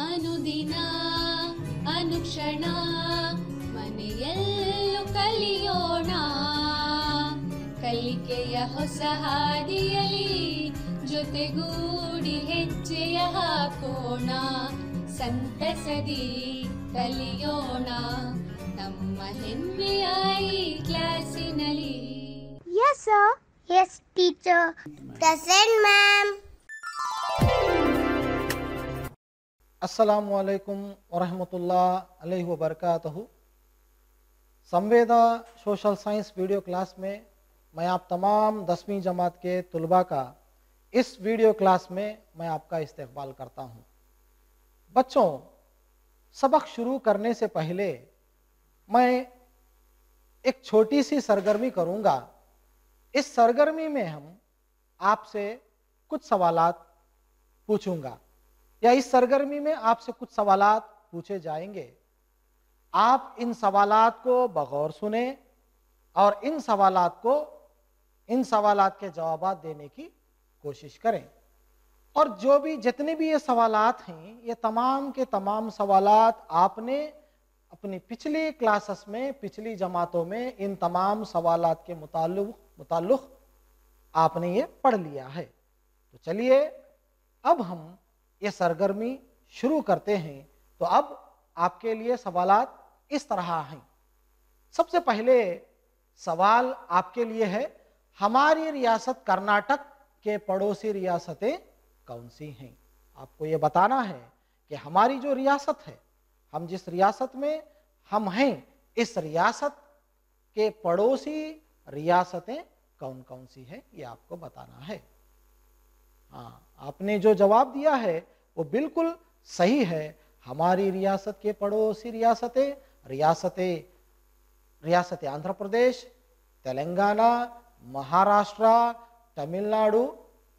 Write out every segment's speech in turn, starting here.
ಅನುದಿನ ಅನುಕ್ಷಣ ಮನೆಯಲ್ಲೂ ಕಲಿಯೋಣ ಕಲಿಕೆಯ ಹೊಸ ಹಾದಿಯಲಿ ಜೊತೆಗೂಡಿ ಹೆಜ್ಜೆಯ ಹಾಕೋಣ ಸಂತಸದಿ ಕಲಿಯೋಣ ನಮ್ಮ ಹೆಮ್ಮೆಯ ಈ ಕ್ಲಾಸಿನಲ್ಲಿ. Yes sir. Yes teacher. Present ma'am. अस्सलामुअलैकुम वरहमतुल्लाह अलैहि वबरकातुहू। संवेदा सोशल साइंस वीडियो क्लास में मैं आप तमाम 10वीं जमात के तुलबा का इस वीडियो क्लास में मैं आपका इस्तकबाल करता हूँ। बच्चों, सबक शुरू करने से पहले मैं एक छोटी सी सरगर्मी करूँगा। इस सरगर्मी में हम आपसे कुछ सवालात पूछूंगा या इस सरगर्मी में आपसे कुछ सवालात पूछे जाएंगे। आप इन सवालात को बगौर सुने और इन सवालात के जवाबात देने की कोशिश करें। और जितने भी ये सवालात हैं, ये तमाम के तमाम सवालात आपने अपनी पिछली क्लासेस में, पिछली जमातों में इन तमाम सवालात के मुताल्लिक़ आपने ये पढ़ लिया है। तो चलिए अब हम ये सरगर्मी शुरू करते हैं। तो अब आपके लिए सवालात इस तरह हैं। सबसे पहले सवाल आपके लिए है, हमारी रियासत कर्नाटक के पड़ोसी रियासतें कौन सी हैं? आपको ये बताना है कि हमारी जो रियासत है, हम जिस रियासत में हम हैं, इस रियासत के पड़ोसी रियासतें कौन कौन सी हैं, ये आपको बताना है। हाँ, आपने जो जवाब दिया है वो बिल्कुल सही है। हमारी रियासत के पड़ोसी रियासतें आंध्र प्रदेश, तेलंगाना, महाराष्ट्र, तमिलनाडु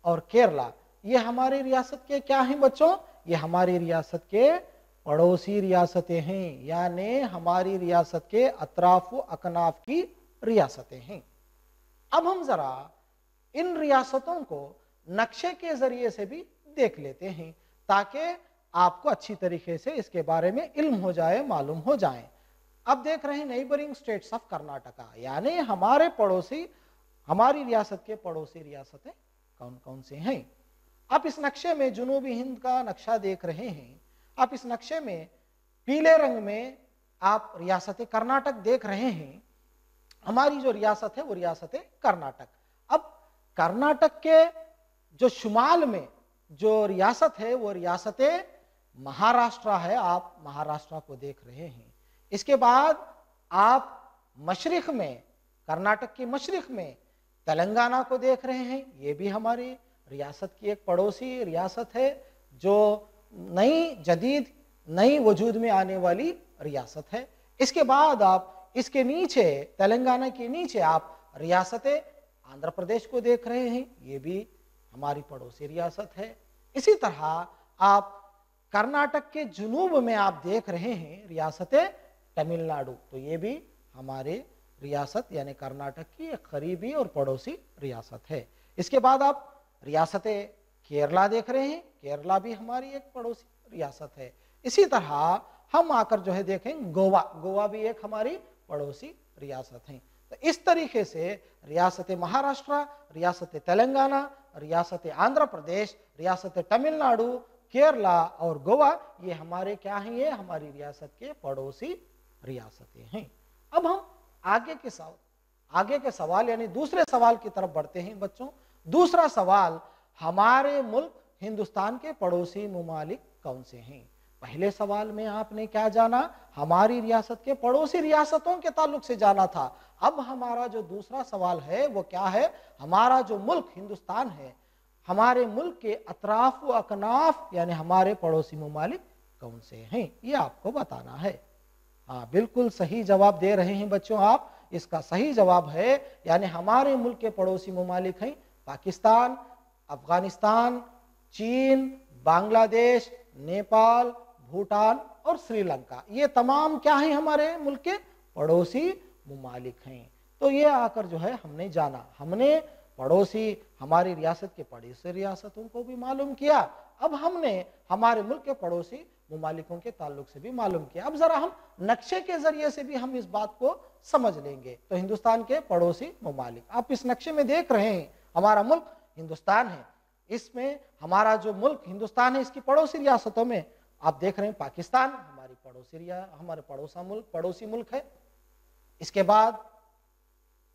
और केरला, ये हमारी रियासत के क्या हैं बच्चों? ये हमारी रियासत के पड़ोसी रियासतें हैं, यानी हमारी रियासत के अतराफ व अकनाफ की रियासतें हैं। अब हम जरा इन रियासतों को नक्शे के जरिए से भी देख लेते हैं ताकि आपको अच्छी तरीके से इसके बारे में इल्म हो जाए, मालूम हो जाए। अब देख रहे हैं नेबरिंग स्टेट्स ऑफ कर्नाटका, यानी हमारी रियासत के पड़ोसी रियासतें कौन कौन से हैं। आप इस नक्शे में जुनूबी हिंद का नक्शा देख रहे हैं। आप इस नक्शे में पीले रंग में आप रियासत कर्नाटक देख रहे हैं। हमारी जो रियासत है वो रियासत कर्नाटक। अब कर्नाटक के जो शुमाल में जो रियासत है वो रियासत महाराष्ट्र है। आप महाराष्ट्र को देख रहे हैं। इसके बाद आप मशरिक में, कर्नाटक की मशरिक में तेलंगाना को देख रहे हैं। ये भी हमारी रियासत की एक पड़ोसी रियासत है, जो नई वजूद में आने वाली रियासत है। इसके बाद आप इसके नीचे, तेलंगाना के नीचे आप रियासत आंध्र प्रदेश को देख रहे हैं। ये भी हमारी पड़ोसी रियासत है। इसी तरह आप कर्नाटक के जुनूब में आप देख रहे हैं रियासत तमिलनाडु, तो ये भी हमारे रियासत यानी कर्नाटक की एक करीबी और पड़ोसी रियासत है। इसके बाद आप रियासत केरला देख रहे हैं। केरला भी हमारी एक पड़ोसी रियासत है। इसी तरह हम आकर जो है देखें गोवा भी एक हमारी पड़ोसी रियासत है। तो इस तरीके से रियासत महाराष्ट्र, रियासत तेलंगाना, रियासत आंध्र प्रदेश, रियासत तमिलनाडु, केरला और गोवा, ये हमारे क्या हैं? ये हमारी रियासत के पड़ोसी रियासतें हैं। अब हम आगे के सवाल यानी दूसरे सवाल की तरफ बढ़ते हैं बच्चों। दूसरा सवाल, हमारे मुल्क हिंदुस्तान के पड़ोसी ममालिक कौन से हैं? पहले सवाल में आपने क्या जाना? हमारी रियासत के पड़ोसी रियासतों के ताल्लुक से जाना था। अब हमारा जो दूसरा सवाल है वो क्या है? हमारा जो मुल्क हिंदुस्तान है, हमारे मुल्क के अतराफ व अकनाफ यानी हमारे पड़ोसी ममालिक कौन से हैं, ये आपको बताना है। हाँ, बिल्कुल सही जवाब दे रहे हैं बच्चों आप। इसका सही जवाब है यानी हमारे मुल्क के पड़ोसी ममालिक हैं पाकिस्तान, अफगानिस्तान, चीन, बांग्लादेश, नेपाल, भूटान और श्रीलंका। ये तमाम क्या हैं? हमारे मुल्क के पड़ोसी ममालिक हैं। तो ये आकर जो है हमने जाना, हमने पड़ोसी हमारी रियासत के पड़ोसी रियासतों को भी मालूम किया अब हमने हमारे मुल्क के पड़ोसी मुमालिकों के ताल्लुक से भी मालूम किया। अब जरा हम नक्शे के जरिए से भी हम इस बात को समझ लेंगे। तो हिंदुस्तान के पड़ोसी मुमालिक, आप इस नक्शे में देख रहे हैं हमारा मुल्क हिंदुस्तान है, इसमें हमारा जो मुल्क हिंदुस्तान है इसकी पड़ोसी रियासतों में आप देख रहे हैं पाकिस्तान हमारी हमारे पड़ोसी मुल्क है। इसके बाद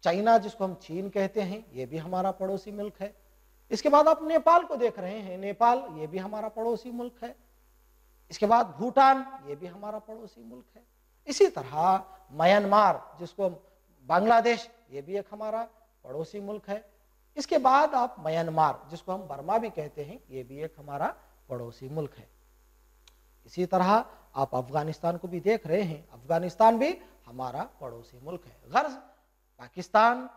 चाइना जिसको हम चीन कहते हैं ये भी हमारा पड़ोसी मुल्क है। इसके बाद आप नेपाल को देख रहे हैं, नेपाल ये भी हमारा पड़ोसी मुल्क है। इसके बाद भूटान ये भी हमारा पड़ोसी मुल्क है। इसी तरह म्यांमार जिसको बांग्लादेश ये भी एक हमारा पड़ोसी मुल्क है। इसके बाद आप म्यांमार जिसको हम बर्मा भी कहते हैं ये भी एक हमारा पड़ोसी मुल्क है। इसी तरह आप अफगानिस्तान को भी देख रहे हैं, अफगानिस्तान भी हमारा पड़ोसी मुल्क है। गर्ज पाकिस्तान,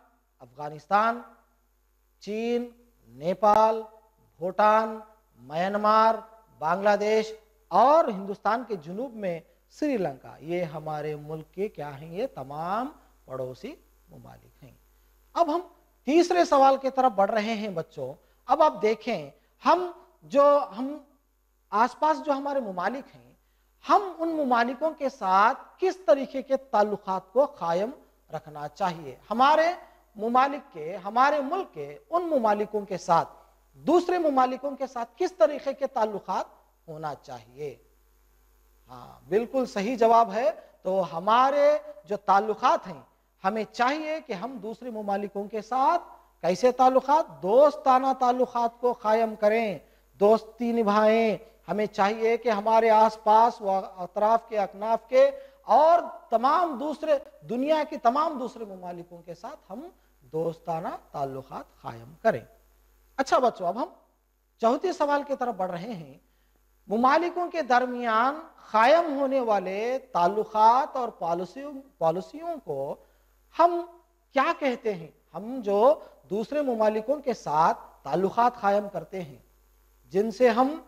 अफगानिस्तान, चीन, नेपाल, भूटान, म्यांमार, बांग्लादेश और हिंदुस्तान के जुनूब में श्रीलंका, ये हमारे मुल्क के क्या हैं, ये तमाम पड़ोसी मुमालिक हैं। अब हम तीसरे सवाल की तरफ बढ़ रहे हैं बच्चों। अब आप देखें हम आसपास जो हमारे मुमालिक हैं, हम उन मुमालिकों के साथ किस तरीके के ताल्लुकात को कायम रखना चाहिए। हमारे मुमालिक के, हमारे मुल्क के उन मुमालिकों के साथ दूसरे मुमालिकों के साथ किस तरीके के ताल्लुकात होना चाहिए। हाँ, बिल्कुल सही जवाब है। तो हमारे जो ताल्लुकात हैं, हमें चाहिए कि हम दूसरे मुमालिकों के साथ कैसे ताल्लुकात, दोस्ताना ताल्लुकात को कायम करें, दोस्ती निभाएं। हमें चाहिए कि हमारे आसपास व अतराफ के, अकनाफ के और तमाम दूसरे दुनिया के तमाम दूसरे मुमालिकों के साथ हम दोस्ताना ताल्लुकात कायम करें। अच्छा बच्चों, अब हम चौथे सवाल की तरफ बढ़ रहे हैं। मुमालिकों के दरमियान कायम होने वाले ताल्लुकात और पॉलिसियों को हम क्या कहते हैं। हम जो दूसरे मुमालिकों के साथ ताल्लुकात कायम करते हैं, जिनसे हम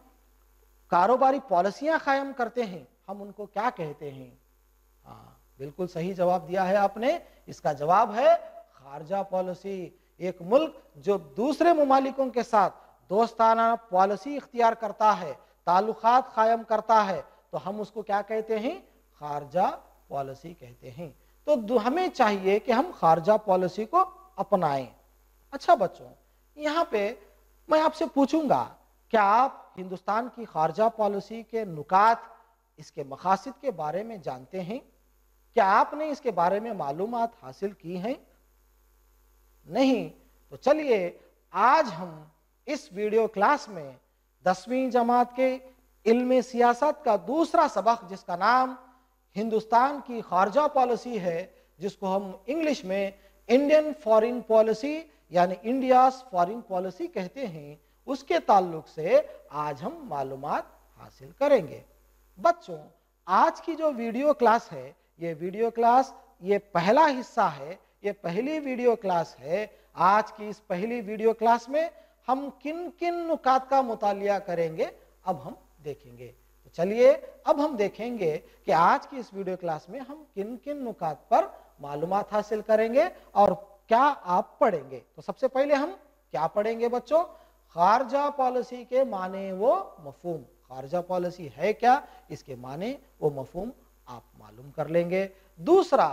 कारोबारी पॉलिसियां कायम करते हैं, हम उनको क्या कहते हैं। हाँ, बिल्कुल सही जवाब दिया है आपने। इसका जवाब है खारजा पॉलिसी। एक मुल्क जो दूसरे मुमालिकों के साथ दोस्ताना पॉलिसी इख्तियार करता है, ताल्लुकात कायम करता है, तो हम उसको क्या कहते हैं, खारजा पॉलिसी कहते हैं। तो हमें चाहिए कि हम खारजा पॉलिसी को अपनाएं। अच्छा बच्चों, यहाँ पे मैं आपसे पूछूंगा, क्या आप हिंदुस्तान की खारजा पॉलिसी के नुकात, इसके मकासद के बारे में जानते हैं? क्या आपने इसके बारे में मालूमात हासिल की हैं? नहीं? तो चलिए आज हम इस वीडियो क्लास में 10वीं जमात के इल्म सियासत का दूसरा सबक, जिसका नाम हिंदुस्तान की खारजा पॉलिसी है, जिसको हम इंग्लिश में इंडियन फॉरेन पॉलिसी यानी इंडियाज फॉरेन पॉलिसी कहते हैं, उसके ताल्लुक से आज हम मालूमात हासिल करेंगे। बच्चों, आज की जो वीडियो क्लास है, ये वीडियो क्लास ये पहला हिस्सा है, ये पहली वीडियो क्लास है। आज की इस पहली वीडियो क्लास में हम किन किन नुकात का मुतालिया करेंगे, अब हम देखेंगे। तो चलिए अब हम देखेंगे कि आज की इस वीडियो क्लास में हम किन किन नुकात पर मालूमात हासिल करेंगे और क्या आप पढ़ेंगे। तो सबसे पहले हम क्या पढ़ेंगे बच्चों, खारजा पॉलिसी के माने व मफहूम। खारजा पॉलिसी है क्या, इसके माने व मफहूम आप मालूम कर लेंगे। दूसरा,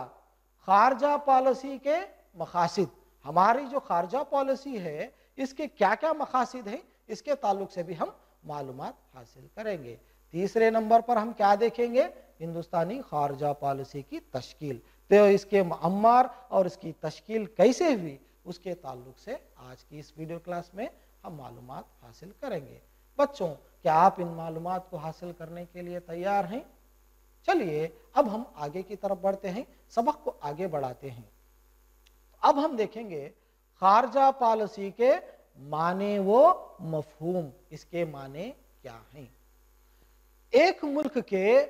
खारजा पॉलिसी के मकासद, हमारी जो खारजा पॉलिसी है इसके क्या क्या मकासद हैं, इसके ताल्लुक से भी हम मालूमात हासिल करेंगे। तीसरे नंबर पर हम क्या देखेंगे, हिंदुस्तानी खारजा पॉलिसी की तश्कील, तो इसके अम्मार और इसकी तश्कील कैसे हुई, उसके ताल्लुक से आज की इस वीडियो क्लास में हम मालूमात हासिल करेंगे। बच्चों, क्या आप इन मालूमात को हासिल करने के लिए तैयार हैं? चलिए अब हम आगे की तरफ बढ़ते हैं, सबक को आगे बढ़ाते हैं। अब हम देखेंगे खारजा पॉलिसी के माने व मफहूम, इसके माने क्या हैं। एक मुल्क के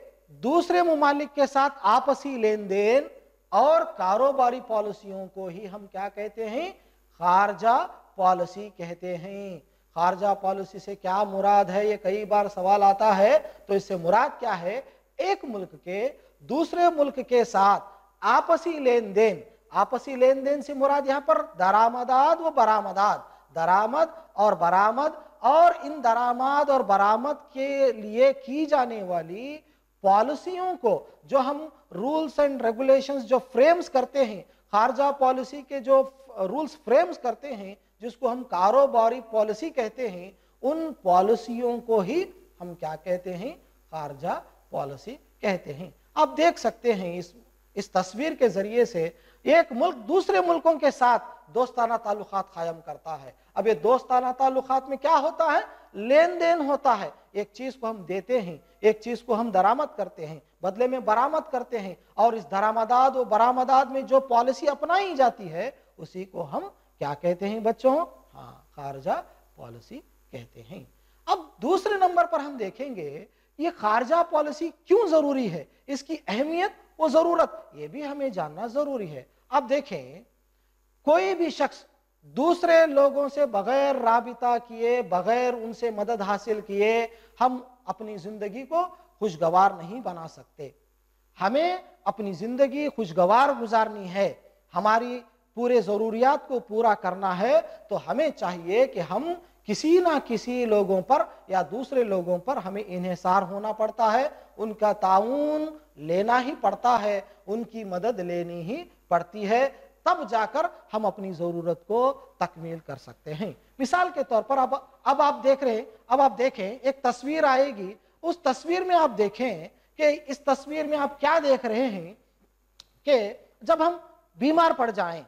दूसरे मुमालिक के साथ आपसी लेन देन और कारोबारी पॉलिसियों को ही हम क्या कहते हैं, खारजा पॉलिसी कहते हैं। खारजा पॉलिसी से क्या मुराद है, ये कई बार सवाल आता है। तो इससे मुराद क्या है, एक मुल्क के दूसरे मुल्क के साथ आपसी लेन देन, आपसी लेन देन से मुराद यहाँ पर दरामदाद व बरामदाद, दरामद और बरामद और इन दरामद और बरामद के लिए की जाने वाली पॉलिसियों को, जो हम रूल्स एंड रेगुलेशंस जो फ्रेम्स करते हैं, खारजा पॉलिसी के जो रूल्स फ्रेम्स करते हैं, जिसको हम कारोबारी पॉलिसी कहते हैं, उन पॉलिसियों को ही हम क्या कहते हैं, खारजा पॉलिसी कहते हैं। आप देख सकते हैं इस तस्वीर के जरिए से एक मुल्क दूसरे मुल्कों के साथ दोस्ताना ताल्लुकात कायम करता है। अब ये दोस्ताना ताल्लुकात में क्या होता है, लेन देन होता है। एक चीज को हम देते हैं, एक चीज को हम दरामद करते हैं, बदले में बरामद करते हैं, और इस दरामदात और बरामदात में जो पॉलिसी अपनाई जाती है उसी को हम क्या कहते हैं बच्चों, हाँ, खारजा पॉलिसी कहते हैं। अब दूसरे नंबर पर हम देखेंगे ये खारजा पॉलिसी क्यों जरूरी है, इसकी अहमियत और जरूरत, ये भी हमें जानना जरूरी है। अब देखें, कोई भी शख्स दूसरे लोगों से बगैर राबिता किए, बगैर उनसे मदद हासिल किए हम अपनी जिंदगी को खुशगवार नहीं बना सकते। हमें अपनी जिंदगी खुशगवार गुजारनी है, हमारी पूरे जरूरियात को पूरा करना है, तो हमें चाहिए कि हम किसी ना किसी लोगों पर या दूसरे लोगों पर हमें इन्हिसार होना पड़ता है, उनका ताउन लेना ही पड़ता है, उनकी मदद लेनी ही पड़ती है, तब जाकर हम अपनी जरूरत को तकमील कर सकते हैं। मिसाल के तौर पर अब आप देख रहे हैं, अब आप देखें एक तस्वीर आएगी, उस तस्वीर में आप देखें कि इस तस्वीर में आप क्या देख रहे हैं कि जब हम बीमार पड़ जाएं,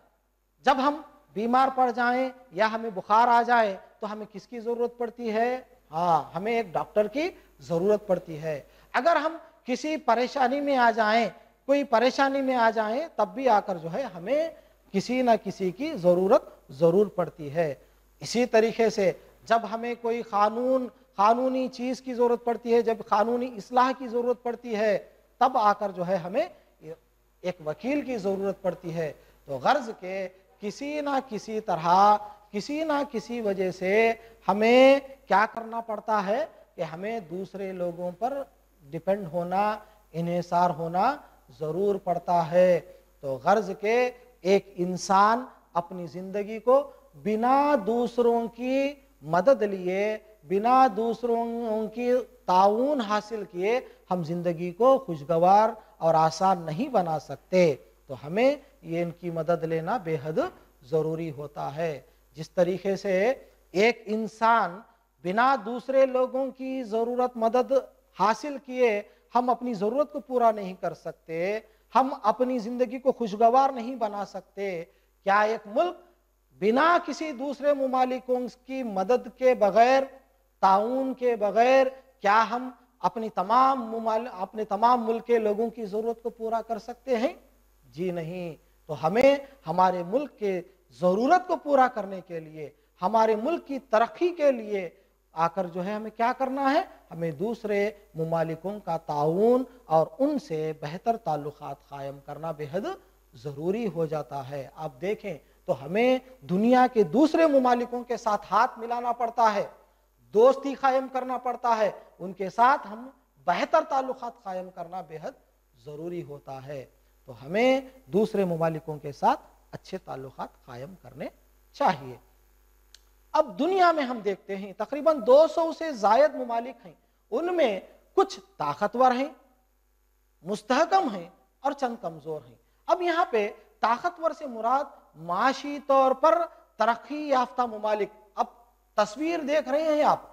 जब हम बीमार पड़ जाएं या हमें बुखार आ जाए तो हमें किसकी जरूरत पड़ती है, हाँ, हमें एक डॉक्टर की जरूरत पड़ती है। अगर हम किसी परेशानी में आ जाएं, कोई परेशानी में आ जाएं, तब भी आकर जो है हमें किसी ना किसी की जरूरत जरूर पड़ती है। इसी तरीके से जब हमें कोई कानूनी चीज की जरूरत पड़ती है, जब कानूनी इस्लाह की जरूरत पड़ती है, तब आकर जो है हमें एक वकील की जरूरत पड़ती है। तो गर्ज के किसी ना किसी तरह, किसी ना किसी वजह से हमें क्या करना पड़ता है कि हमें दूसरे लोगों पर डिपेंड होना, इन्हिसार होना जरूर पड़ता है। तो गर्ज के एक इंसान अपनी जिंदगी को बिना दूसरों की मदद लिए, बिना दूसरों की ताउन हासिल किए हम जिंदगी को खुशगवार और आसान नहीं बना सकते। तो हमें ये इनकी मदद लेना बेहद जरूरी होता है। जिस तरीके से एक इंसान बिना दूसरे लोगों की जरूरत मदद हासिल किए हम अपनी जरूरत को पूरा नहीं कर सकते, हम अपनी जिंदगी को खुशगवार नहीं बना सकते, क्या एक मुल्क बिना किसी दूसरे मुमालिकों की मदद के बगैर, ताउन के बगैर, क्या हम अपने तमाम मुल्क के लोगों की जरूरत को पूरा कर सकते हैं? जी नहीं। तो हमें हमारे मुल्क के जरूरत को पूरा करने के लिए, हमारे मुल्क की तरक्की के लिए आकर जो है हमें क्या करना है, हमें दूसरे मुमालिकों का ताउन और उनसे बेहतर ताल्लुकात कायम करना बेहद जरूरी हो जाता है। आप देखें तो हमें दुनिया के दूसरे मुमालिकों के साथ हाथ मिलाना पड़ता है, दोस्ती कायम करना पड़ता है, उनके साथ हम बेहतर ताल्लुकात कायम करना बेहद जरूरी होता है। तो हमें दूसरे मुमालिकों के साथ अच्छे ताल्लुकात कायम करने चाहिए। अब दुनिया में हम देखते हैं तकरीबन 200 से जायद मुमालिक हैं, उनमें कुछ ताकतवर हैं, मुस्तहकम हैं और चंद कमजोर हैं। अब यहाँ पे ताकतवर से मुराद माशी तौर पर तरक्की याफ्ता मुमालिक। अब तस्वीर देख रहे हैं आप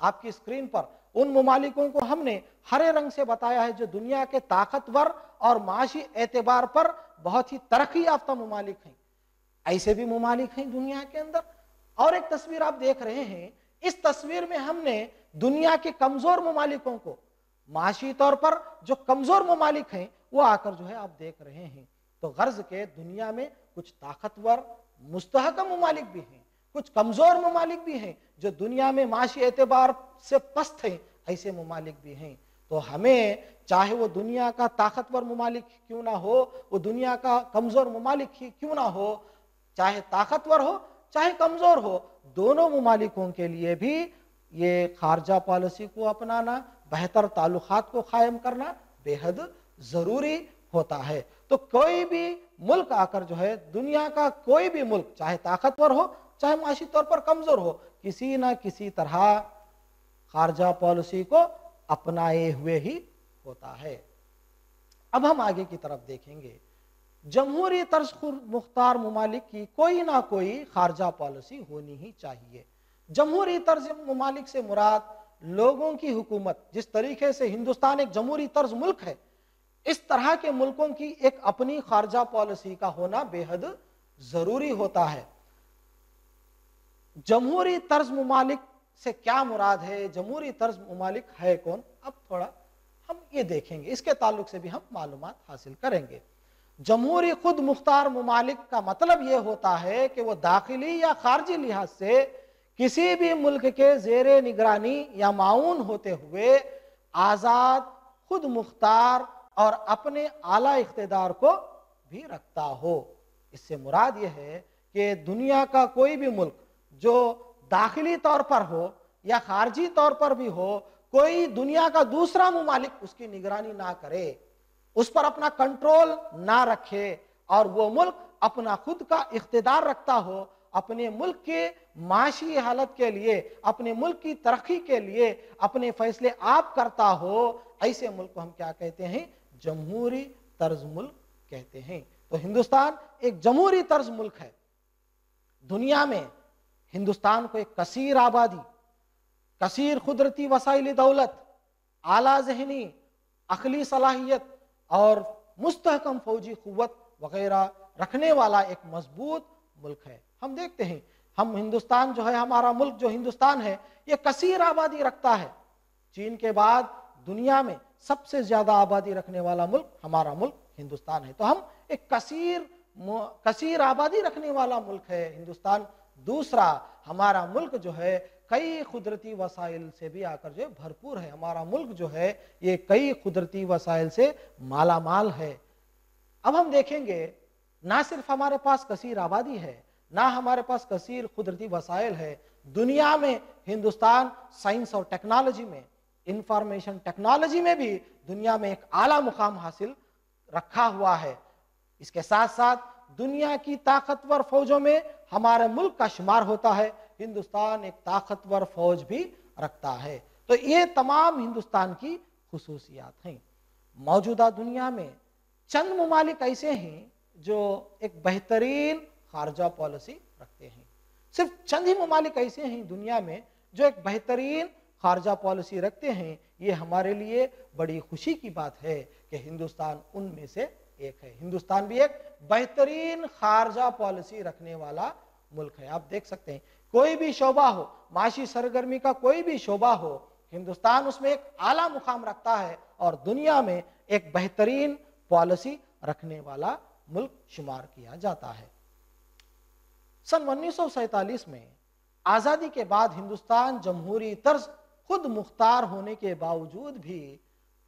आपकी स्क्रीन पर, उन मुमालिकों को हमने हरे रंग से बताया है जो दुनिया के ताकतवर और माशी एतबार पर बहुत ही तरक्की याफ्ता मुमालिक हैं। ऐसे भी मुमालिक हैं दुनिया के अंदर। और एक तस्वीर आप देख रहे हैं, इस तस्वीर में हमने दुनिया के कमजोर मुमालिकों को, माशी तौर पर जो कमजोर मुमालिक हैं वो आकर जो है आप देख रहे हैं। तो गर्ज के दुनिया में कुछ ताकतवर मुस्तहकम मुमालिक भी हैं, कुछ कमजोर मुमालिक भी हैं जो दुनिया में माशी एतबार से पस्त हैं, ऐसे मुमालिक भी हैं। तो हमें चाहे वो दुनिया का ताकतवर मुमालिक क्यों ना हो, वो दुनिया का कमजोर मुमालिक ही क्यों ना हो, चाहे ताकतवर हो चाहे कमजोर हो, दोनों मुमालिकों के लिए भी ये खारजा पॉलिसी को अपनाना, बेहतर ताल्लुकात को कायम करना बेहद जरूरी होता है। तो कोई भी मुल्क आकर जो है, दुनिया का कोई भी मुल्क चाहे ताकतवर हो चाहे माशी तौर पर कमजोर हो, किसी न किसी तरह खारजा पॉलिसी को अपनाए हुए ही होता है। अब हम आगे की तरफ देखेंगे। जमहूरी तर्ज खुद मुख्तार ममालिक की कोई ना कोई खारजा पॉलिसी होनी ही चाहिए। जमहूरी तर्ज ममालिक से मुराद लोगों की हुकूमत, जिस तरीके से हिंदुस्तान एक जमहूरी तर्ज मुल्क है, इस तरह के मुल्कों की एक अपनी खारजा पॉलिसी का होना बेहद जरूरी होता है। जमहूरी तर्ज ममालिक से क्या मुराद है, जमहूरी तर्ज ममालिक है कौन, अब थोड़ा हम ये देखेंगे, इसके ताल्लुक से भी हम मालूमात हासिल करेंगे। जमहूरी खुद मुख्तार ममालिक का मतलब यह होता है कि वह दाखिली या खारजी लिहाज से किसी भी मुल्क के जेरे निगरानी या माऊन होते हुए आजाद, खुद मुख्तार और अपने आला इख्तिदार को भी रखता हो। इससे मुराद यह है कि दुनिया का कोई भी मुल्क जो दाखिली तौर पर हो या खारजी तौर पर भी हो, कोई दुनिया का दूसरा मुमालिक उसकी निगरानी ना करे, उस पर अपना कंट्रोल ना रखे और वो मुल्क अपना खुद का इख्तिदार रखता हो, अपने मुल्क के माशी हालत के लिए, अपने मुल्क की तरक्की के लिए अपने फैसले आप करता हो, ऐसे मुल्क को हम क्या कहते हैं, जमहूरी तर्ज मुल्क कहते हैं। तो हिंदुस्तान एक जमहूरी तर्ज मुल्क है। दुनिया में हिंदुस्तान को एक कसीर आबादी, कसीर कुदरती वसाइल दौलत, आला जहनी, अखली सलाहियत और मुस्तहकम फौजी कुव्वत वगैरह रखने वाला एक मजबूत मुल्क है। हम देखते हैं, हम हिंदुस्तान जो है, हमारा मुल्क जो हिंदुस्तान है, ये कसीर आबादी रखता है। चीन के बाद दुनिया में सबसे ज्यादा आबादी रखने वाला मुल्क हमारा मुल्क हिंदुस्तान है। तो हम एक कसीर आबादी रखने वाला मुल्क है हिंदुस्तान। दूसरा, हमारा मुल्क जो है कई कुदरती वसाइल से भी आकर जो भरपूर है। हमारा मुल्क जो है ये कई कुदरती वसाइल से मालामाल है। अब हम देखेंगे, ना सिर्फ हमारे पास कसीर आबादी है, ना हमारे पास कसीर कुदरती वसाइल है, दुनिया में हिंदुस्तान साइंस और टेक्नोलॉजी में, इंफॉर्मेशन टेक्नोलॉजी में भी दुनिया में एक आला मुकाम हासिल रखा हुआ है। इसके साथ साथ दुनिया की ताकतवर फौजों में हमारे मुल्क का शुमार होता है। हिंदुस्तान एक ताकतवर फौज भी रखता है। तो ये तमाम हिंदुस्तान की खुसूसियात हैं। मौजूदा दुनिया में चंद ममालिक ऐसे हैं जो एक बेहतरीन खारजा पॉलिसी रखते हैं। सिर्फ चंद ही ममालिक ऐसे हैं दुनिया में जो एक बेहतरीन खारजा पॉलिसी रखते हैं। ये हमारे लिए बड़ी खुशी की बात है कि हिंदुस्तान उनमें से एक है। हिंदुस्तान भी एक बेहतरीन खारजा पॉलिसी रखने वाला मुल्क है। आप देख सकते हैं, कोई भी शोबा हो, माशी सरगर्मी का कोई भी शोबा हो, हिंदुस्तान उसमें एक आला मुकाम रखता है और दुनिया में एक बेहतरीन पॉलिसी रखने वाला मुल्क शुमार किया जाता है। सन 1947 में आजादी के बाद हिंदुस्तान जमहूरी तर्ज खुद मुख्तार होने के बावजूद भी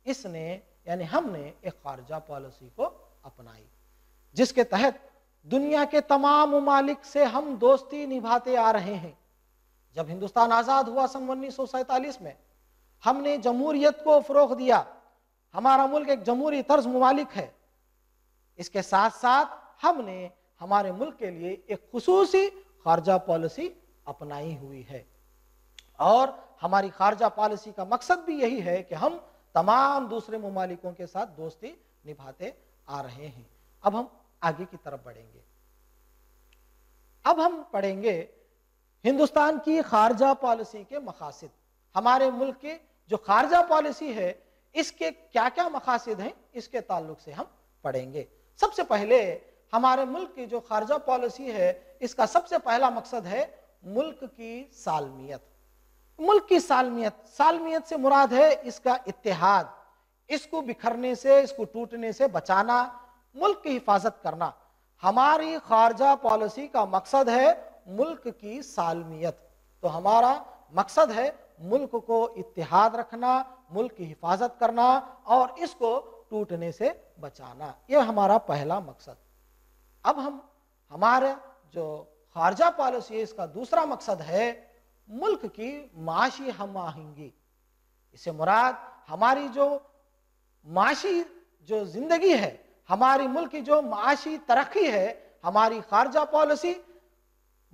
इसने यानी हमने एक खारजा पॉलिसी को अपनाई, जिसके तहत दुनिया के तमाम ममालिक से हम दोस्ती निभाते आ रहे हैं। जब हिंदुस्तान आजाद हुआ सन 1947 में, हमने जमहूरियत को फरोग दिया। हमारा मुल्क एक जमहूरी तर्ज ममालिक है। इसके साथ साथ हमने हमारे मुल्क के लिए एक खुसूसी खारजा पॉलिसी अपनाई हुई है और हमारी खारजा पॉलिसी का मकसद भी यही है कि हम तमाम दूसरे ममालिकों के साथ दोस्ती निभाते आ रहे हैं। अब हम आगे की तरफ बढ़ेंगे। अब हम पढ़ेंगे हिंदुस्तान की खारजा पॉलिसी के मकासद। हमारे मुल्क की जो खारजा पॉलिसी है, इसके क्या क्या मकासद हैं, इसके ताल्लुक से हम पढ़ेंगे। सबसे पहले हमारे मुल्क की जो खारजा पॉलिसी है, इसका सबसे पहला मकसद है मुल्क की सालमियत। मुल्क की सालमियत, सालमियत से मुराद है इसका इत्तेहाद, इसको बिखरने से, इसको टूटने से बचाना, मुल्क की हिफाजत करना। हमारी खारजा पॉलिसी का मकसद है मुल्क की सालमियत। तो हमारा मकसद है मुल्क को इत्तेहाद रखना, मुल्क की हिफाजत करना और इसको टूटने से बचाना। यह हमारा पहला मकसद। अब हम हमारे जो खारजा पॉलिसी है, इसका दूसरा मकसद है मुल्क की माशी हम आहंगी। इससे मुराद हमारी जो माशी जो जिंदगी है, हमारी मुल्क की जो माशी तरक्की है, हमारी खारजा पॉलिसी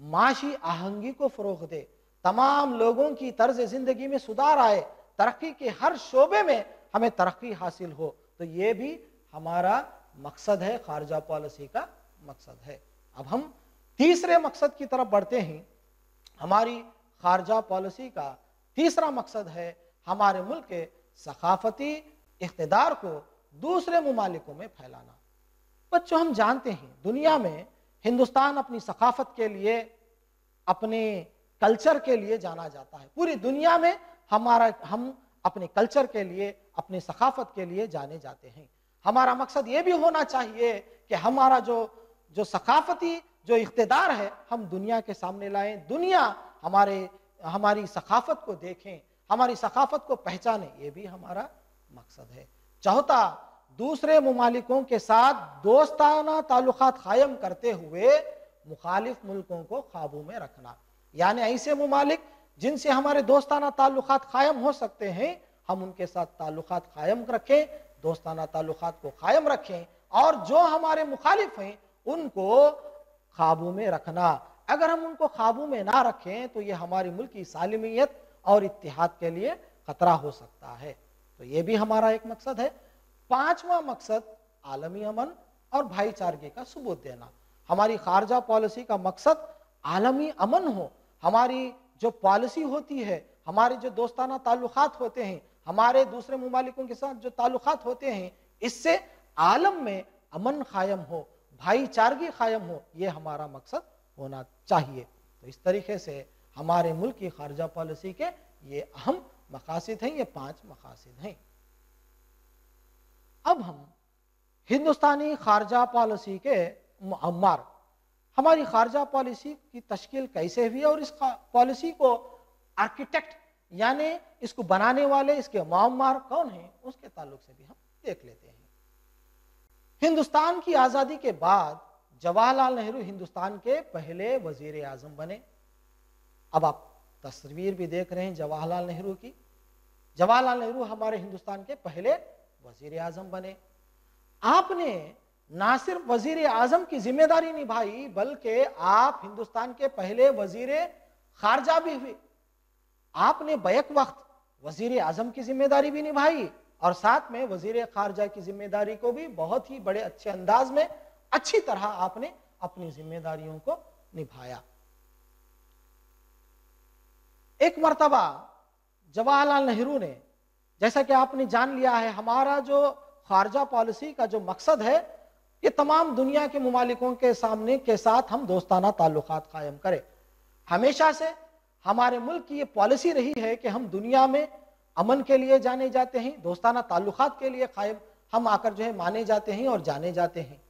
माशी आहंगी को फरोग दे, तमाम लोगों की तर्ज जिंदगी में सुधार आए, तरक्की के हर शोबे में हमें तरक्की हासिल हो, तो ये भी हमारा मकसद है, खारजा पॉलिसी का मकसद है। अब हम तीसरे मकसद की तरफ बढ़ते हैं। हमारी खारजा पॉलिसी का तीसरा मकसद है हमारे मुल्क के सकाफती इख्तिदार को दूसरे मुमालिकों में फैलाना। बच्चों, हम जानते हैं दुनिया में हिंदुस्तान अपनी सकाफत के लिए, अपने कल्चर के लिए जाना जाता है। पूरी दुनिया में हम अपने कल्चर के लिए, अपनी सकाफत के लिए जाने जाते हैं। हमारा मकसद ये भी होना चाहिए कि हमारा जो सकाफती जो इख्तिदार है हम दुनिया के सामने लाएं, दुनिया हमारी सकाफत को देखें, हमारी सकाफत को पहचाने, ये भी हमारा मकसद है। चौथा, दूसरे मुमालिकों के साथ दोस्ताना ताल्लुकात कायम करते हुए मुखालिफ मुल्कों को काबू में रखना। यानी ऐसे मुमालिक जिनसे हमारे दोस्ताना ताल्लुकात कायम हो सकते हैं, हम उनके साथ ताल्लुकात कायम रखें, दोस्ताना ताल्लुकात को कायम रखें, और जो हमारे मुखालिफ हैं उनको काबू में रखना। अगर हम उनको काबू में ना रखें तो ये हमारी मुल्क की सालिमियत और इत्तिहाद के लिए खतरा हो सकता है। तो ये भी हमारा एक मकसद है। पांचवा मकसद आलमी अमन और भाईचारे का सबूत देना। हमारी खारजा पॉलिसी का मकसद आलमी अमन हो। हमारी जो पॉलिसी होती है, हमारे जो दोस्ताना ताल्लुकात होते हैं, हमारे दूसरे मुमालिकों के साथ जो ताल्लुकात होते हैं, इससे आलम में अमन कायम हो, भाईचारगी कायम हो, ये हमारा मकसद होना चाहिए। तो इस तरीके से हमारे मुल्क की खारजा पॉलिसी के ये अहम मकासद हैं, ये 5 मकासद हैं। अब हम हिंदुस्तानी खारजा पॉलिसी के मुअम्मर, हमारी खारजा पॉलिसी की तश्कील कैसे हुई और इस पॉलिसी को आर्किटेक्ट यानी इसको बनाने वाले, इसके मुअम्मर कौन हैं, उसके ताल्लुक से भी हम देख लेते हैं। हिंदुस्तान की आज़ादी के बाद जवाहरलाल नेहरू हिंदुस्तान के पहले वजीर आजम बने। अब आप तस्वीर भी देख रहे हैं जवाहरलाल नेहरू की। जवाहरलाल नेहरू हमारे हिंदुस्तान के पहले वजीर आजम बने। आपने ना सिर्फ वजीर आजम की जिम्मेदारी निभाई, बल्कि आप हिंदुस्तान के पहले वजीर खारजा भी हुए। आपने बैक वक्त वजीर आजम की जिम्मेदारी भी निभाई और साथ में वजीर खारजा की जिम्मेदारी को भी बहुत ही बड़े अच्छे अंदाज में, अच्छी तरह आपने अपनी जिम्मेदारियों को निभाया। एक मर्तबा जवाहरलाल नेहरू ने, जैसा कि आपने जान लिया है, हमारा जो खारजा पॉलिसी का जो मकसद है, ये तमाम दुनिया के मुमालिकों के सामने के साथ हम दोस्ताना ताल्लुकात कायम करें। हमेशा से हमारे मुल्क की ये पॉलिसी रही है कि हम दुनिया में अमन के लिए जाने जाते हैं, दोस्ताना ताल्लुकात के लिए कायम हम आकर जो है माने जाते हैं और जाने जाते हैं।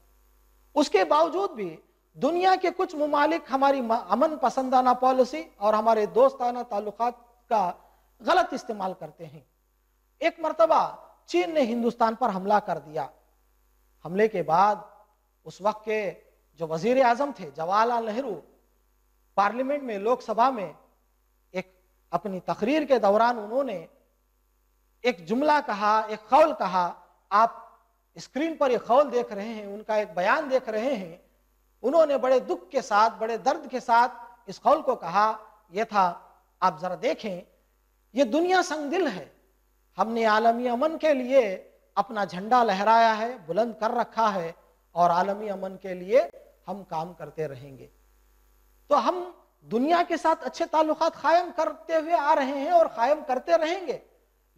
उसके बावजूद भी दुनिया के कुछ मुमालिक हमारी अमन पसंदाना पॉलिसी और हमारे दोस्ताना ताल्लुकात का गलत इस्तेमाल करते हैं। एक मर्तबा चीन ने हिंदुस्तान पर हमला कर दिया। हमले के बाद उस वक्त के जो वजीर आजम थे जवाहरलाल नेहरू, पार्लियामेंट में, लोकसभा में एक अपनी तकरीर के दौरान उन्होंने एक जुमला कहा, एक कौल कहा। आप स्क्रीन पर एक कौल देख रहे हैं, उनका एक बयान देख रहे हैं। उन्होंने बड़े दुख के साथ, बड़े दर्द के साथ इस कौल को कहा। यह था, आप जरा देखें, ये दुनिया संगदिल है। हमने आलमी अमन के लिए अपना झंडा लहराया है, बुलंद कर रखा है, और आलमी अमन के लिए हम काम करते रहेंगे। तो हम दुनिया के साथ अच्छे ताल्लुकात कायम करते हुए आ रहे हैं और कायम करते रहेंगे।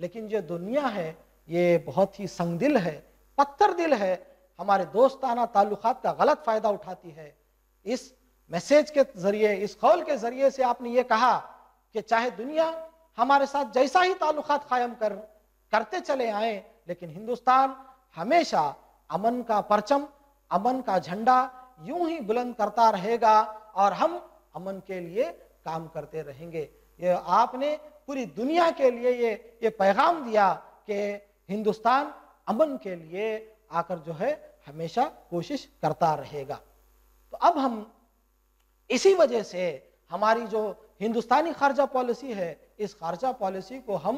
लेकिन जो दुनिया है ये बहुत ही संगदिल है, पत्थर दिल है, हमारे दोस्ताना ताल्लुकात का गलत फायदा उठाती है। इस मैसेज के जरिए, इस कौल के जरिए से आपने ये कहा कि चाहे दुनिया हमारे साथ जैसा ही ताल्लुकात कायम करते चले आए, लेकिन हिंदुस्तान हमेशा अमन का परचम, अमन का झंडा यूं ही बुलंद करता रहेगा और हम अमन के लिए काम करते रहेंगे। ये आपने पूरी दुनिया के लिए ये पैगाम दिया कि हिंदुस्तान अमन के लिए आकर जो है हमेशा कोशिश करता रहेगा। तो अब हम इसी वजह से हमारी जो हिंदुस्तानी खारजा पॉलिसी है, इस खारजा पॉलिसी को हम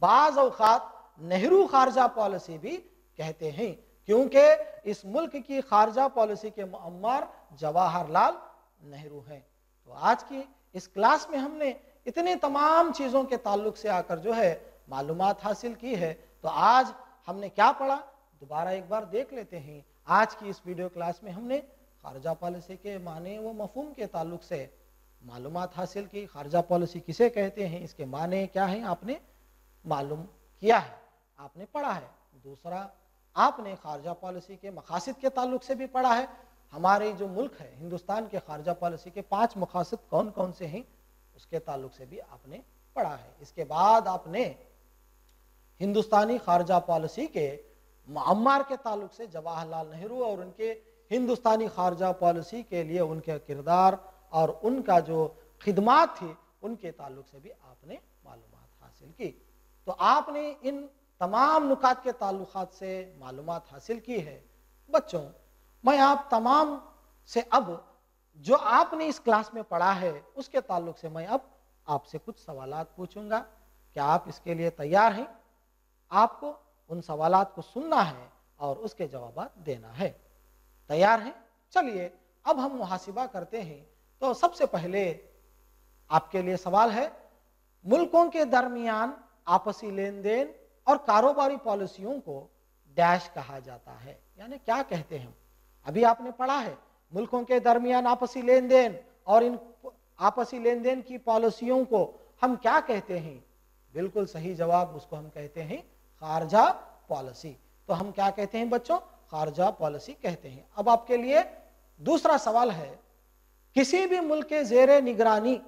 बाज़ औक़ात नेहरू खारजा पॉलिसी भी कहते हैं, क्योंकि इस मुल्क की खारजा पॉलिसी के मुअम्मर जवाहरलाल नेहरू हैं। तो आज की इस क्लास में हमने इतने तमाम चीज़ों के ताल्लुक से आकर जो है मालूमात हासिल की है। तो आज हमने क्या पढ़ा, दोबारा एक बार देख लेते हैं। आज की इस वीडियो क्लास में हमने खारजा पॉलिसी के माने व मफहूम के ताल्लुक से मालूमात हासिल की। खारजा पॉलिसी किसे कहते हैं, इसके माने क्या हैं, आपने मालूम किया है, आपने पढ़ा है। दूसरा, आपने खारजा पॉलिसी के मकासद के ताल्लुक से भी पढ़ा है। हमारे जो मुल्क है हिंदुस्तान के खारजा पॉलिसी के 5 मकासद कौन कौन से हैं, उसके ताल्लुक से भी आपने पढ़ा है। इसके बाद आपने हिंदुस्तानी खारजा पॉलिसी के मुअम्मर के ताल्लुक से जवाहरलाल नेहरू और उनके हिंदुस्तानी खारजा पॉलिसी के लिए उनके किरदार और उनका जो खिदमात थी उनके ताल्लुक से भी आपने मालूमात हासिल की। तो आपने इन तमाम नुकात के ताल्लुकात से मालूमात हासिल की है। बच्चों, मैं आप तमाम से अब जो आपने इस क्लास में पढ़ा है उसके ताल्लुक से मैं अब आपसे कुछ सवालात पूछूंगा। क्या आप इसके लिए तैयार हैं? आपको उन सवालात को सुनना है और उसके जवाब देना है। तैयार हैं? चलिए अब हम मुहासिबा करते हैं। तो सबसे पहले आपके लिए सवाल है, मुल्कों के दरमियान आपसी लेन देन और कारोबारी पॉलिसियों को डैश कहा जाता है, यानी क्या कहते हैं? अभी आपने पढ़ा है मुल्कों के दरमियान आपसी लेन देन और इन आपसी लेन देन की पॉलिसियों को हम क्या कहते हैं? बिल्कुल सही जवाब, उसको हम कहते हैं खारजा पॉलिसी। तो हम क्या कहते हैं बच्चों? खारजा पॉलिसी कहते हैं। अब आपके लिए दूसरा सवाल है, किसी भी मुल्क के ज़ेरे निगरानी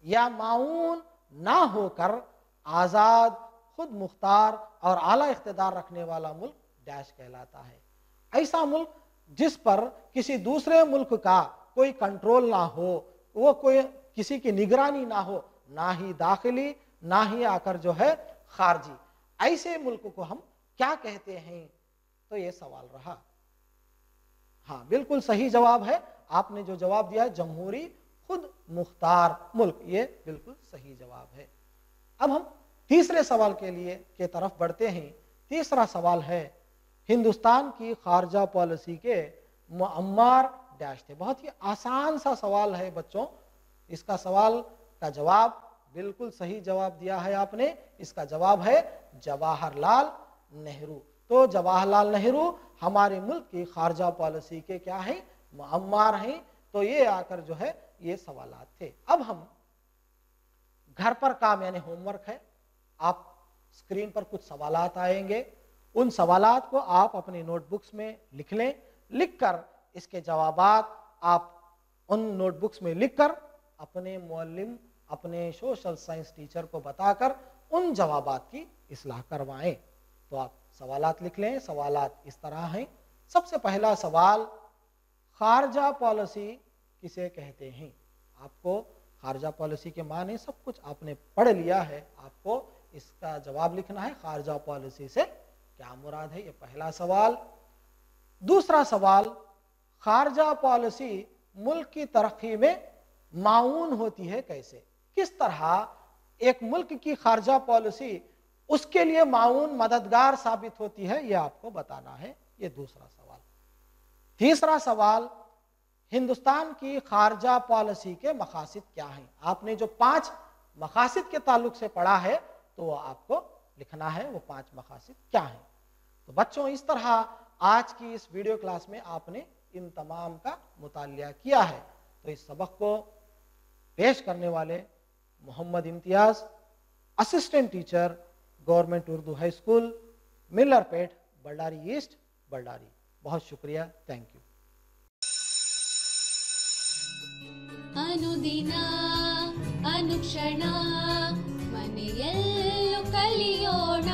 या माऊन ना होकर आज़ाद, खुद मुख्तार और आला इख्तिदार रखने वाला मुल्क डैश कहलाता है। ऐसा मुल्क जिस पर किसी दूसरे मुल्क का कोई कंट्रोल ना हो, वो कोई किसी की निगरानी ना हो, ना ही दाखिली ना ही आकर जो है खारजी, ऐसे मुल्क को हम क्या कहते हैं? तो ये सवाल रहा। हाँ, बिल्कुल सही जवाब है। आपने जो जवाब दिया है जमहूरी खुद मुख्तार मुल्क, ये बिल्कुल सही जवाब है। अब हम तीसरे सवाल के तरफ बढ़ते हैं। तीसरा सवाल है, हिंदुस्तान की खारजा पॉलिसी के मुअम्मर डैश थे। बहुत ही आसान सा सवाल है बच्चों। इसका सवाल का जवाब बिल्कुल सही जवाब दिया है आपने। इसका जवाब है जवाहरलाल नेहरू। तो जवाहरलाल नेहरू हमारे मुल्क की खारजा पॉलिसी के क्या हैं? मुअम्मर हैं। तो ये आकर जो है ये सवालात थे। अब हम घर पर काम यानी होमवर्क है, आप स्क्रीन पर कुछ सवालात आएंगे, उन सवालात को आप अपनी नोटबुक्स में लिख लें। लिखकर इसके जवाबात आप उन नोटबुक्स में लिखकर अपने मुअल्लिम, अपने सोशल साइंस टीचर को बताकर उन जवाबात की इस्लाह करवाएं। तो आप सवालात लिख लें। सवालात इस तरह हैं। सबसे पहला सवाल, खारजा पॉलिसी किसे कहते हैं? आपको खारजा पॉलिसी के माने सब कुछ आपने पढ़ लिया है, आपको इसका जवाब लिखना है। खारजा पॉलिसी से क्या मुराद है? ये पहला सवाल। दूसरा सवाल, खारजा पॉलिसी मुल्क की तरक्की में माऊन होती है कैसे? किस तरह एक मुल्क की खारजा पॉलिसी उसके लिए माऊन मददगार साबित होती है, ये आपको बताना है। ये दूसरा सवाल। तीसरा सवाल, हिंदुस्तान की खारजा पॉलिसी के मकासद क्या हैं? आपने जो 5 मकासद के ताल्लुक से पढ़ा है तो वो आपको लिखना है, वो 5 मकासद क्या हैं। तो बच्चों, इस तरह आज की इस वीडियो क्लास में आपने इन तमाम का मुतालिया किया है। तो इस सबक को पेश करने वाले Mohammed Imtiaz, assistant teacher, government Urdu high school, Millerpet, Ballari east, Ballari. बहुत शुक्रिया। Thank you. ಅನುದಿನ ಅನುಕ್ಷಣ ಮನೆಯಲ್ಲೂ ಕಲಿಯೋಣ,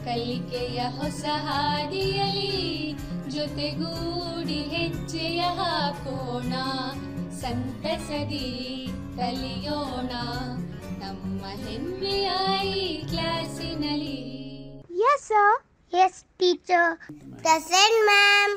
ಕಲಿಕೆಯ ಹೊಸ ಹಾದಿಯಲಿ ಜೊತೆಗೂಡಿ ಹೆಜ್ಜೆಯ ಹಾಕೋಣ, ಸಂತಸದಿ ಕಲಿಯೋಣ ನಮ್ಮ ಹೆಮ್ಮೆಯ ಈ ಕ್ಲಾಸಿನಲ್ಲಿ. Yes, sir. Yes, teacher. Present, ma'am.